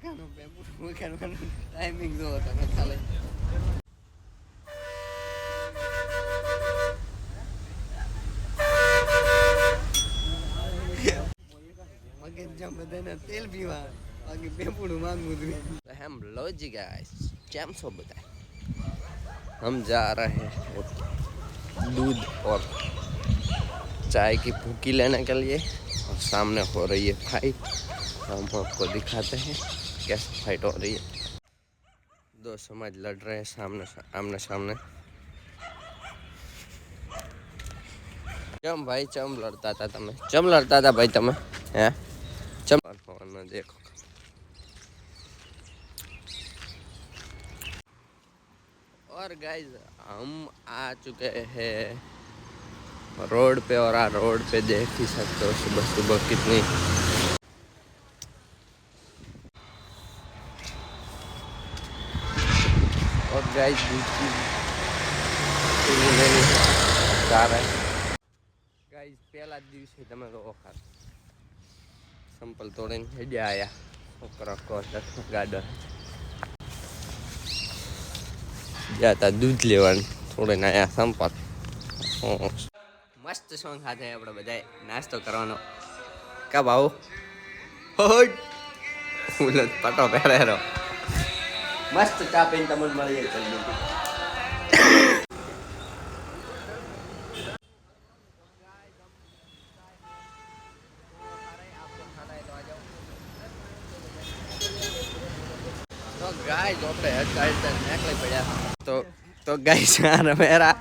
Timing जो होता है खाली मगे जब बधाने तेल पीवा आगे बेपुड़ मांगू तो हम लो जी गाइस चैम सो बताए हम जा रहे हैं दूध और चाय की भूकी लेने के लिए और सामने हो रही है फाइट। हम आपको दिखाते हैं कैसे फाइट हो रही है। दो समाज लड़ रहे हैं आमने सामने। चम भाई चम लड़ता था तमें चम लड़ता था भाई तमें हैं चम में देखो और गाइस हम आ चुके हैं रोड पे और रोड पे देख ही सकते हो सुबह सुबह कितनी और गाइस कार है गाइस पहला दिवस है तमे तो वखत संपल तोड़ीने हेड्या आया छोकरा को गाडर जाता दूध लेवान थोड़े नया संपल मस्त सॉन्ग हाथे આપણે બધાય નાસ્તો કરવાનો કા ભાવ હોય ફૂલ પટો પહેરેરો મસ્ત ચા પીને તમને મળીએ જલ્દી तो गाइस આપણે હેડકાઈટ નીકળી પડ્યા તો ગાइस આ મેરા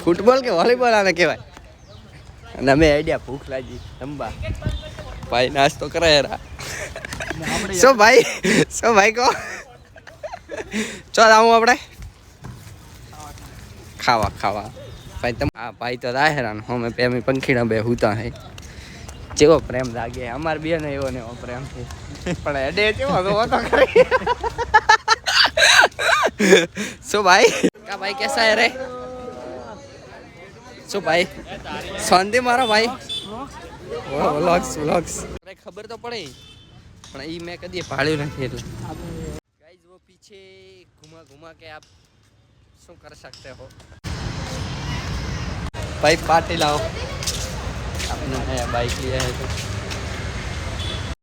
ફૂટબોલ કે વોલીબોલ આને કહેવાય અને અમે આઈડિયા ભૂખ લાગી રંબા ભાઈ નાસ્તો કરે યાર સો ભાઈ કો ચાલ આવું આપણે ખાવા ભાઈ તમે આ ભાઈ તો રાહેરાન અમે પેમી પંખીડા બે હુતા હે જેવો પ્રેમ લાગે અમાર બે ને એવો પ્રેમ છે પણ એડે કેવો તો કરી સો ભાઈ કા ભાઈ કેસા હે રે सो भाई शांति मारा भाई व्लॉग्स अरे खबर तो पड़े पर ई मैं कदी पाळ्यो नहीं એટલે गाइस वो पीछे घुमा के आप शो कर सकते हो भाई पार्टी लाओ आपने नया बाइक लिया है तो